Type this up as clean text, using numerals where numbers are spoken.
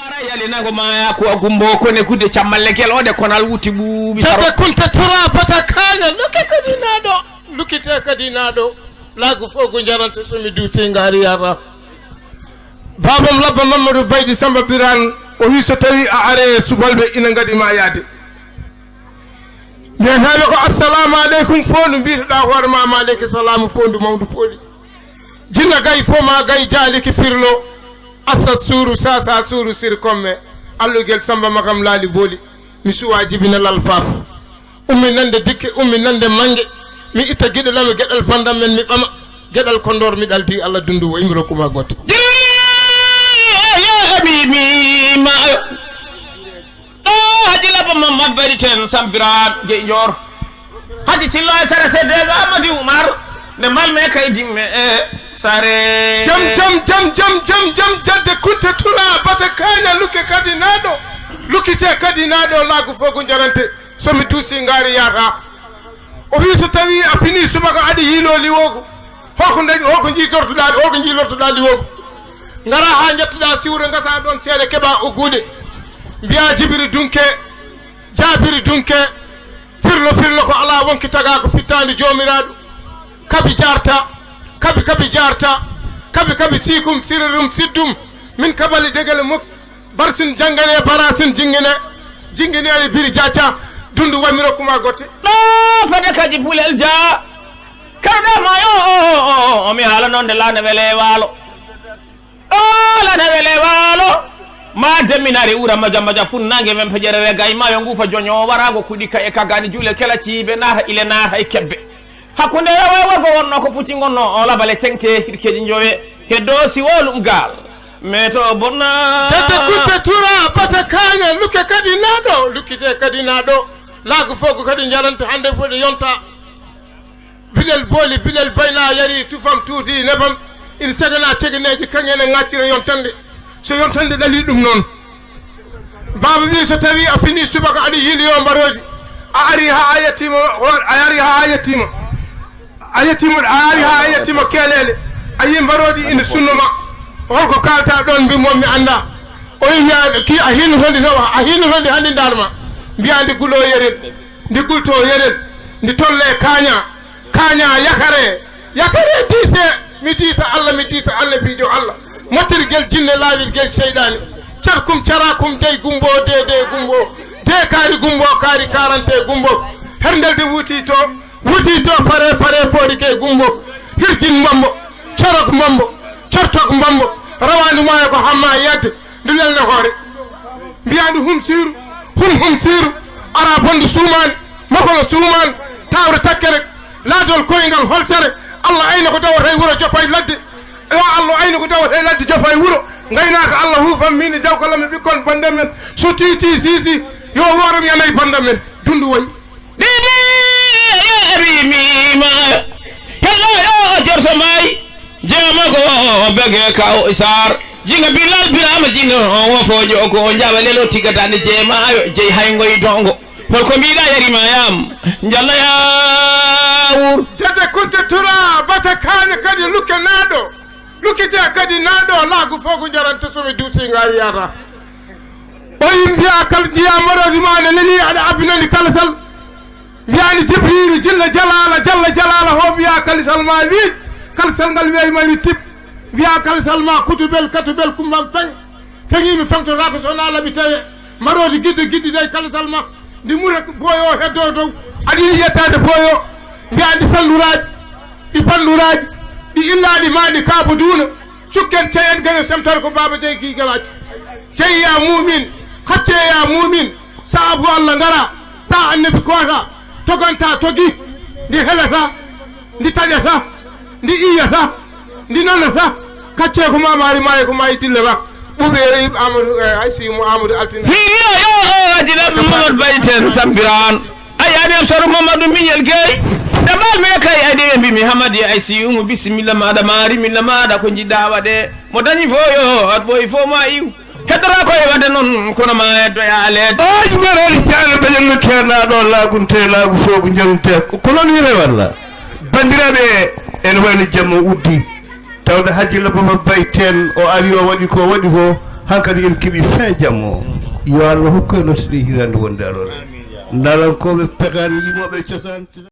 bara yali nango maya ko gumbo ko ne kudde chammallekel ode konal wuti buubi tata kunta tura bata kanga lukite kadi nado lagu fogo jarante sumi duti ngari yara babam labba mamadou baydi samba biran o wi so tawi a are subalbe ina ngadi ma yaade bien haala ko assalamu aleykum fondu mbitoɗa hoore ma aleykum salamu fondu mawdu pooli jinna gay fo ma gay jaaliki firlo assa suuru sasa suuru sir komme allugel samba makam laali booli mi suwa jibina lal faaf ummi nande dikke ummi nande mange mi itta giɗelami geɗal bandam men mi ɓama geɗal kondor mi ɗalti allah dundu wo imro kuma gotte habibi ma haji laba mamad bari ten sambirat je jor haji cillo e sara sedega amadi umar ne malme kay dimme sare jam jadde kunte tura bata kanya luke kadi naɗo laagu fogo jarante somi duusi ngari yata o wi so tawi a fini subaka aɗa yiilo liwogu hoko jilortoɗa liwogu ngara ha jettuɗa siwre gasa ɗon seeɗa keɓa uggude mbiya jabiri dunke firlo ko ala wonki taga ko fittande jomiraɗo kabi jarta kabi sikum sirirum siddum min kabali degele muk barsin jangane barasin jingine biri jaca dundu wamiro kuma gotte ɗo fade kaji pulel ja karɗa mayo o mi haala noon de lana wele waalo ma deminari ura maja funnange men pejerere gay mayo ngufa joño warago kuɗi ka e kagani juule kela ciibe nata ile nata e kebbe hakkunde wargo wonno ko pucci gonno o labale cengte hirkeji jowe heddo siwolum gal mais to bonna tete kutte tura bata kaña lukkite kadi naɗo laagu fogo kadi jaranta hande fode yonta bilel booli bilel bayna yari tufam tuuti nebam ina sagana cegeneji kañene ŋaccira yontande so yontande ɗali ɗum noon baba wi so tawi a fini subaka aɗa yiiliyo mbaroji a ari ha yettima kelele a yi mbarodi ina sunnoma holko kalta ɗon mbimomi mi anda o yiya ki a hino honde hannde darma mbiya ndi gulo yered ndi gulto yered ndi tolle kaña yakare diise mi diisa annabijo allah mottirguel jinne laawirguel seyɗani carkum carakum dey gumbo de gumbo de kaari gumbo kaari 40 gumbo herndel de wuti to fare foori ke gumbo hirjin mbambo cortok mbambo rawandi moye ko hamma yedde ndu lelne hoore mbiyandi hum siiru ara bonde suumani makono suumani tawre takkere laadol koyngal holtere allah ayna ko tawata e wuuro jofa e ladde Allah ayno ko tawata ladde jofa e wuuro gaynaka allah hufam min jawkalami ɓikkon bandam men so titi sisi yo worom yanayi bandam men dundu way rimima hello jorso may jemago bege kaw isar jinga bilal birama jinga wofojo ko jawalelo tigatande jemayo jey haygoy dongo holko mbiɗa yarima yam jalla yawur tete kunte tura bata kane kadi lukkite kadi naɗo laagu fogo jarante somi duuti ngari yata o yimbiya kal jiya mbaɗodi ma ne nani aɗa abbinani kalsal mbiyani jibrilu jalla jalala ho mbiya kalisal ma wi kalsal ngal wiyimani tip mbiya kalisal ma katubel kumbam peŋimi feŋtotako sona laɓi tawe mbaɗodi gidde de kalisal ma ndi mura boyo heddo dow aɗa yiɗi yettade boyo mbiya ɗi salluraji ɗi balluraji ɗi illaɗi maɗi kaabo duuna cukken ceyen gane semtata ko baba jeyi kigalaji ceyiya mumin hacceya mumin saabu allah ngara sa annabi koota toganta togi ndi helata ndi taƴata ndi iyata ndi nanata kacce ko mamari maye ko mayi dillata ɓuɓeeri amadou haysimu amadou altina hiyo adina mamadou bayten sambiran ayani soro mamadou miñel gueye dabal me kay ade mbimi hamadi ay siumu bisimilla maɗa maari milla maɗa ko jiɗɗa waɗe mo dañi foyo at boyi fo ma iw heddora koye wadde noon kono ma heddoya leede aji mbeɗaɗi seeɗa ɓeƴenno keernaɗo laagunte laagu fo ko jangte ko noon wiire walla bandiraɓe ene wayno jamma uddi tawde hajjilla baba bayten o ari o waɗi ko hankadi en keeɓi fin jammo yo Allah hokku en nottiɗi hirande wonde alore ndalankoɓe pegan yimoɓe cosaan